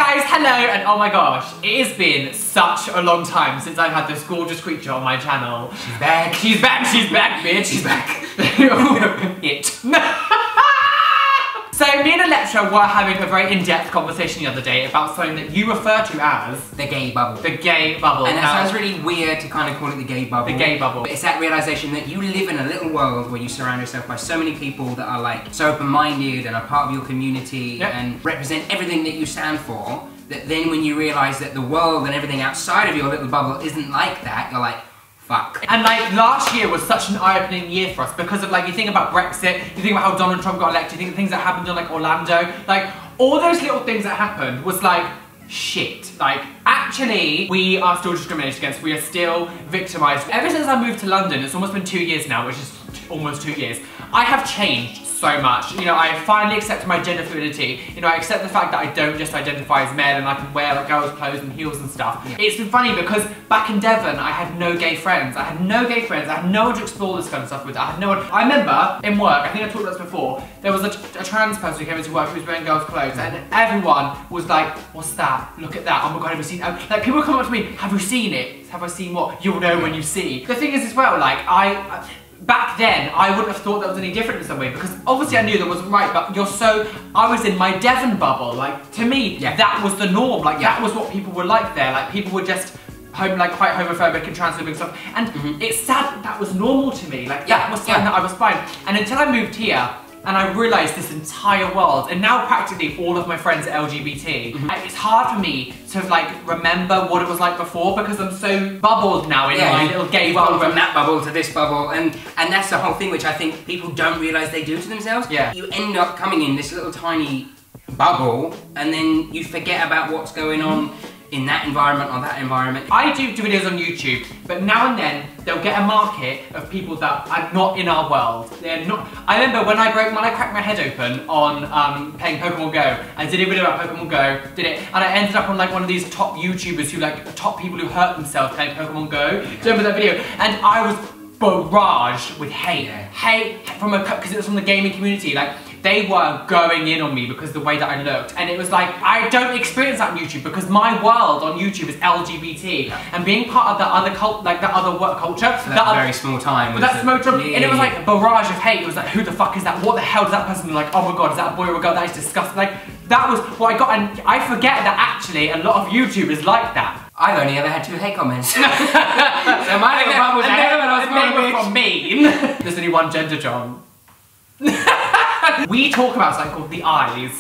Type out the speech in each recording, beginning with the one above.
guys, hello, and oh my gosh, it has been such a long time since I've had this gorgeous creature on my channel. She's back. She's back, she's back, bitch. She's back. It. So me and Electra were having a very in-depth conversation the other day about something that you refer to as the gay bubble. The gay bubble. And that sounds really weird to kind of call it the gay bubble. The gay bubble. But it's that realization that you live in a little world where you surround yourself by so many people that are like so open-minded and are part of your community and represent everything that you stand for, that then when you realize that the world and everything outside of your little bubble isn't like that, you're like, fuck. And like last year was such an eye-opening year for us because of like, you think about Brexit, you think about how Donald Trump got elected, you think of things that happened in like Orlando, like all those little things that happened was like, shit. Like, actually, we are still discriminated against, we are still victimised. Ever since I moved to London, it's almost been 2 years now, which is almost 2 years, I have changed so much. You know, I finally accepted my gender fluidity. You know, I accept the fact that I don't just identify as male and I can wear like girls' clothes and heels and stuff. Yeah. It's been funny because back in Devon, I had no gay friends. I had no gay friends. I had no one to explore this kind of stuff with. I had no one. I remember in work, I think I talked about this before, there was a trans person who came into work who was wearing girls' clothes and everyone was like, what's that? Look at that. Oh my God, have you seen it? Like people come up to me, have you seen it? Have I seen what? You'll know when you see. The thing is as well, like back then, I wouldn't have thought that was any different in some way because obviously I knew that wasn't right, but I was in my Devon bubble. Like, to me, that was the norm. Like, that was what people were like there. Like, people were just quite homophobic and transphobic and stuff. And it's sad that was normal to me. Like, that was something that I was fine. And until I moved here, and I realised this entire world, and now practically all of my friends are LGBT. It's hard for me to like remember what it was like before because I'm so bubbled now in my little gay world. From that bubble to this bubble, and that's the whole thing which I think people don't realise they do to themselves. Yeah. You end up coming in this little tiny bubble, and then you forget about what's going on in that environment or that environment. I do videos on YouTube, but now and then they'll get a market of people that are not in our world. They're not. I remember when I cracked my head open on playing Pokemon Go. I did a video about Pokemon Go, did it, and I ended up on like one of these top YouTubers who like top people who hurt themselves playing Pokemon Go. Do you remember that video? And I was barraged with hate, because it was from the gaming community. Like, they were going in on me because of the way that I looked, and it was like, I don't experience that on YouTube because my world on YouTube is LGBT, and being part of that other work culture, so that very small time. And it was like a barrage of hate. It was like, who the fuck is that? What the hell does that person look like? Oh my God, is that a boy or a girl? That is disgusting. Like, that was what I got, and I forget that actually a lot of YouTubers like that. I've only ever had 2 hate comments. So my little bubble was a hell of a lot smaller from mean. There's only one gender, John. We talk about something called the eyes.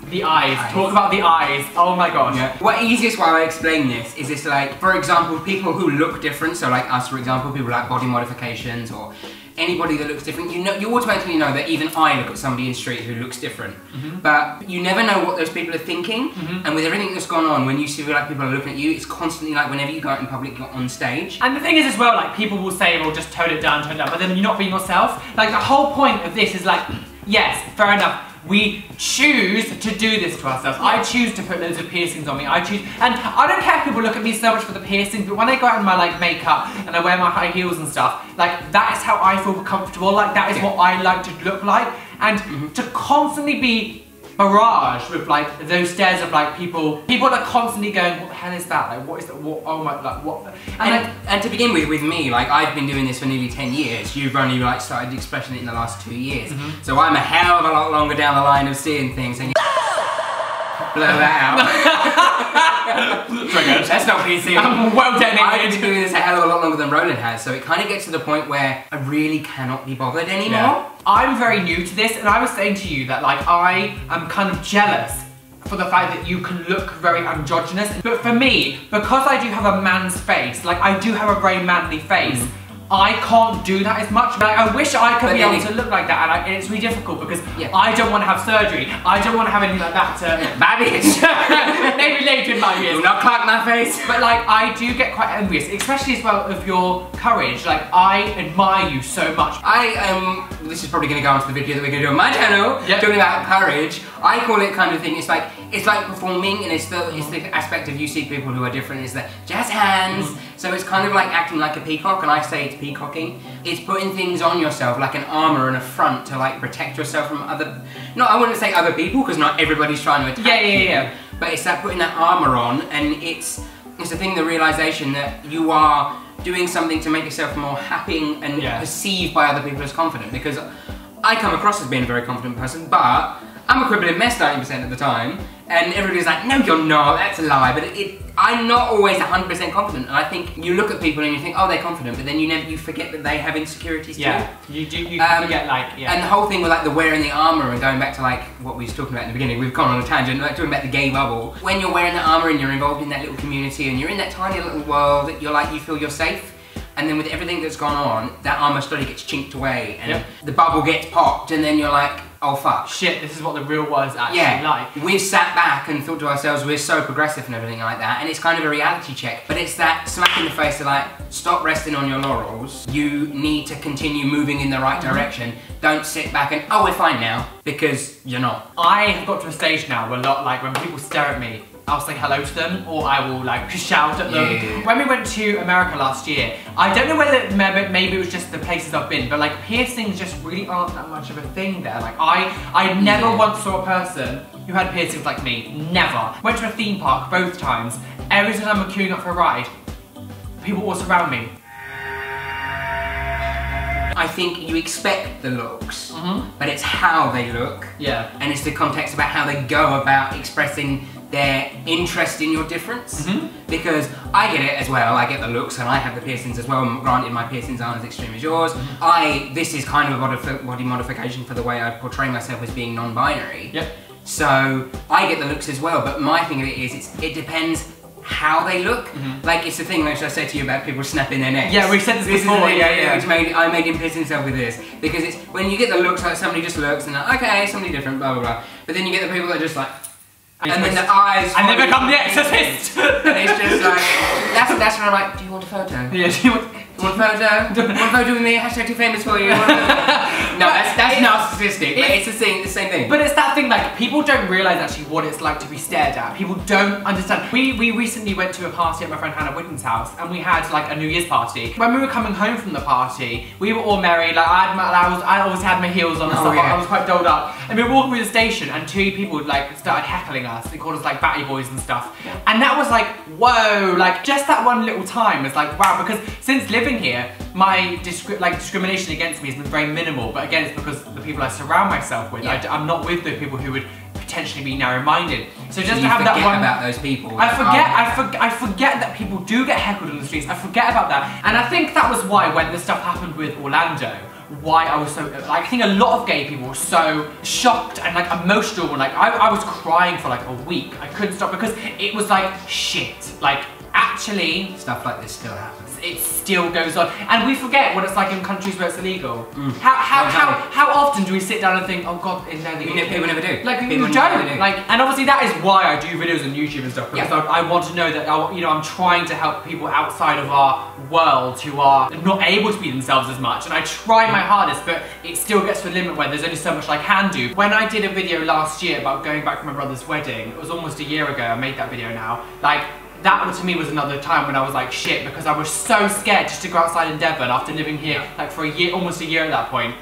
The eyes. Talk about the eyes. Oh my gosh. Yeah. What easiest way I explain this is this, like, for example, people who look different, so like us, for example, people like body modifications or anybody that looks different, you automatically know that even I look at somebody in the street who looks different. But you never know what those people are thinking, and with everything that's gone on, when you see like people are looking at you, it's constantly like whenever you go out in public, you're on stage. And the thing is as well, like people will say, well, just tone it down, but then you're not being yourself. Like the whole point of this is like, yes, fair enough. We choose to do this to ourselves. I choose to put loads of piercings on me. I choose, and I don't care if people look at me so much for the piercings, but when I go out in my like makeup and I wear my high heels and stuff, like that is how I feel comfortable. Like that is what I like to look like, and to constantly be barraged with like those stares of like people are constantly going, what the hell is that? Like what is that? What? Oh my, like what? And to begin with me, like I've been doing this for nearly 10 years. You've only like started expressing it in the last 2 years. So I'm a hell of a lot longer down the line of seeing things and blow that out. That's not PC. I'm well done. I've been doing this a hell of a lot longer than Roland has, so it kind of gets to the point where I really cannot be bothered anymore. Yeah. I'm very new to this, and I was saying to you that like I am kind of jealous for the fact that you can look very androgynous. But for me, because I do have a man's face, like I do have a very manly face, I can't do that as much. Like, I wish I could be able to look like that, and it's really difficult because I don't want to have surgery. I don't want to have anything like that to... Maybe later in my years. Do not crack my face. But like, I do get quite envious, especially as well of your courage. Like, I admire you so much. This is probably going to go onto the video that we're going to do on my channel, talking about courage. I call it kind of thing, it's like performing, and it's the aspect of you see people who are different, it's the jazz hands. So it's kind of like acting like a peacock, and I say it's peacocking. It's putting things on yourself like an armor and a front to like protect yourself from I wouldn't say other people, because not everybody's trying to attack you. But it's that putting that armour on, and it's the thing, the realisation that you are doing something to make yourself more happy and perceived by other people as confident. Because I come across as being a very confident person, but I'm a quibbling mess 90% of the time, and everybody's like, no you're not, that's a lie. But I'm not always 100% confident, and I think you look at people and you think, oh, they're confident, but then you forget that they have insecurities too. You forget, like, And the whole thing with like the wearing the armour and going back to like what we was talking about in the beginning, we've gone on a tangent, like talking about the gay bubble. When you're wearing the armour and you're involved in that little community and you're in that tiny little world, that you're like, you feel you're safe. And then with everything that's gone on, that armour slowly gets chinked away and the bubble gets popped, and then you're like, oh fuck. Shit, this is what the real world's actually like. We've sat back and thought to ourselves, we're so progressive and everything like that, and it's kind of a reality check. But it's that smack in the face of like, stop resting on your laurels. You need to continue moving in the right direction. Don't sit back and, oh, we're fine now, because you're not. I have got to a stage now where when people stare at me, I'll say hello to them, or I will like shout at them. When we went to America last year, I don't know whether maybe it was just the places I've been, but like piercings just really aren't that much of a thing there. Like I never once saw a person who had piercings like me. Never. Went to a theme park both times. Every time I'm queuing up for a ride, people all surround me. I think you expect the looks, but it's how they look. And it's the context about how they go about expressing their interest in your difference. Because I get it as well, I get the looks and I have the piercings as well. Granted, my piercings aren't as extreme as yours. This is kind of a body modification for the way I portray myself as being non-binary. So I get the looks as well, but my thing of it is, it depends how they look. Like, it's the thing that I said to you about people snapping their necks. Yeah, we said this before. Which I made him piss himself with this. Because it's, when you get the looks like somebody just looks and like, okay, somebody different, blah, blah, blah. But then you get the people that are just like, and then the eyes. And they become the exorcist! And it's just like, that's when I'm like, do you want a photo? Yeah, do you want a photo? Want a photo with me? Hashtag too famous for you. No, that's narcissistic, but it's the same thing. But it's that thing, like, people don't realise actually what it's like to be stared at. People don't understand. We recently went to a party at my friend Hannah Whitten's house, and we had like a New Year's party. When we were coming home from the party, we were all merry. Like, I always had my heels on and stuff. I was quite dolled up. And we were walking through the station, and two people like started heckling us. They called us like batty boys and stuff. And that was like, whoa, like just that one little time is like, wow, because since living here, my discrimination against me has been very minimal, but again, it's because the people I surround myself with. I'm not with the people who would potentially be narrow-minded. So just to have that one about those people. I forget that people do get heckled in the streets. I forget about that, and I think that was why when this stuff happened with Orlando, why I was so, like, I think a lot of gay people were so shocked and like emotional, and like I was crying for like a week. I couldn't stop because it was like, shit, like actually stuff like this still happens. It still goes on, and we forget what it's like in countries where it's illegal. How often do we sit down and think, oh god, in there people never do. Like people don't. Like, and obviously that is why I do videos on YouTube and stuff, because I want to know that I'm trying to help people outside of our world who are not able to be themselves as much, and I try my hardest, but it still gets to a limit where there's only so much I can do. When I did a video last year about going back from my brother's wedding, it was almost a year ago. I made that video now. Like, that to me was another time when I was like, shit, because I was so scared just to go outside in Devon after living here like for a year, almost a year at that point,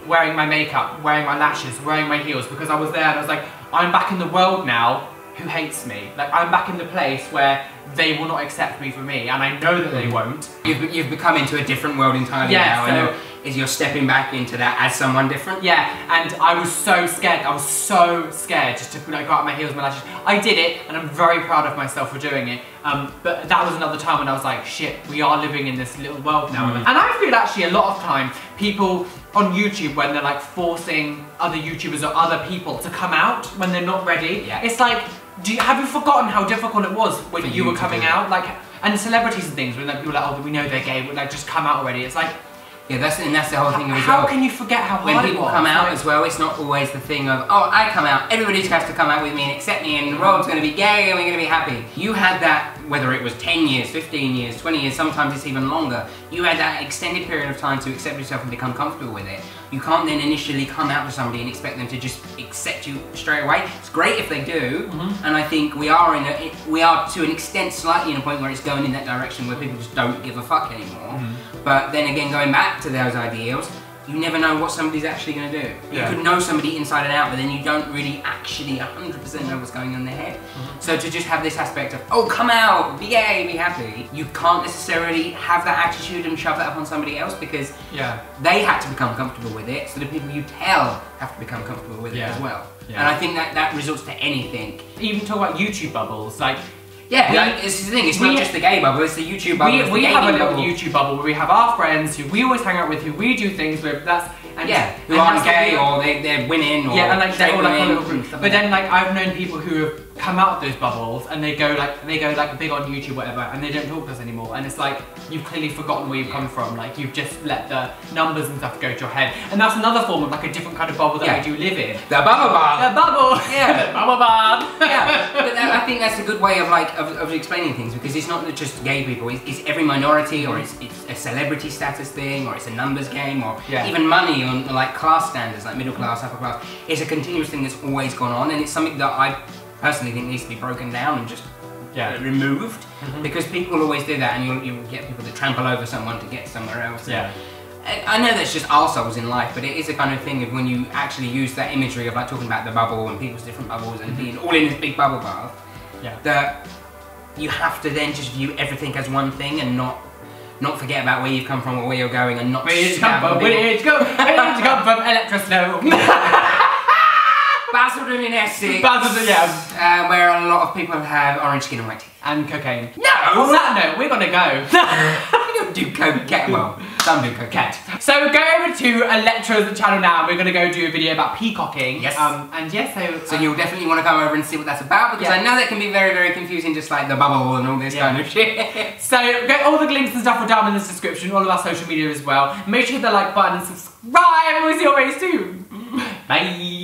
wearing my makeup, wearing my lashes, wearing my heels, because I was there and I was like, I'm back in the world now who hates me. Like, I'm back in the place where they will not accept me for me, and I know that they won't. You've become into a different world entirely now, and you're stepping back into that as someone different. Yeah, and I was so scared. I was so scared just to like go out my heels, my lashes. I did it, and I'm very proud of myself for doing it. But that was another time when I was like, shit, we are living in this little world now. And I feel actually a lot of time people on YouTube, when they're like forcing other YouTubers or other people to come out when they're not ready, it's like, have you forgotten how difficult it was when you were coming out? Like, and celebrities and things, when like, people are like, oh, we know they're gay, but like, just come out already. It's like, yeah, that's the whole thing of it. How can you forget how hard when people come out as well? It's not always the thing of, oh, I come out, everybody has to come out with me and accept me, and the world's going to be gay and we're going to be happy. You had that, whether it was 10 years, 15 years, 20 years, sometimes it's even longer. You had that extended period of time to accept yourself and become comfortable with it. You can't then initially come out to somebody and expect them to just accept you straight away. It's great if they do, and I think we are to an extent slightly in a point where it's going in that direction where people just don't give a fuck anymore. But then again, going back to those ideals, you never know what somebody's actually going to do. You could know somebody inside and out, but then you don't really actually 100% know what's going on in their head. So to just have this aspect of, oh, come out, be gay, be happy, you can't necessarily have that attitude and shove that upon somebody else because they had to become comfortable with it, so the people you tell have to become comfortable with it as well. And I think that results to anything. Even talk about YouTube bubbles, like, it's the thing, it's not just the gay bubble, it's the YouTube bubble. We have a little YouTube bubble where we have our friends who we always hang out with, who we do things with, who aren't gay or they're women or and like they're all like a little women, group. But then like I've known people who have come out of those bubbles and they go like big on YouTube, whatever, and they don't talk to us anymore. And it's like you've clearly forgotten where you've come from. Like you've just let the numbers and stuff go to your head. And that's another form of like a different kind of bubble that we do live in. The bubble bar. The bubble. The bubble bar. But I think that's a good way of like of explaining things because it's not just gay people. It's every minority, or it's a celebrity status thing, or it's a numbers game, or even money on like class standards, like middle class, upper class. It's a continuous thing that's always gone on, and it's something that I personally think needs to be broken down and just removed because people always do that, and you'll get people that trample over someone to get somewhere else. I know that's just arseholes in life, but it is a kind of thing of when you actually use that imagery of like talking about the bubble and people's different bubbles and being all in this big bubble bath, that you have to then just view everything as one thing and not forget about where you've come from or where you're going and not where did you come from? Where did you come from? ElectraSnow. Basildon in Essex. Basildon, where a lot of people have orange skin and white teeth. And cocaine. No! On that note, we're gonna go. We don't do cocaine. Well, some do cocaine. So go over to Electra's channel now. We're gonna go do a video about peacocking. Yes. So you'll definitely want to come over and see what that's about because I know that can be very, very confusing, just like the bubble and all this kind of shit. So all the links and stuff are down in the description, all of our social media as well. Make sure you hit the like button and subscribe, and we'll see you all very soon. Bye.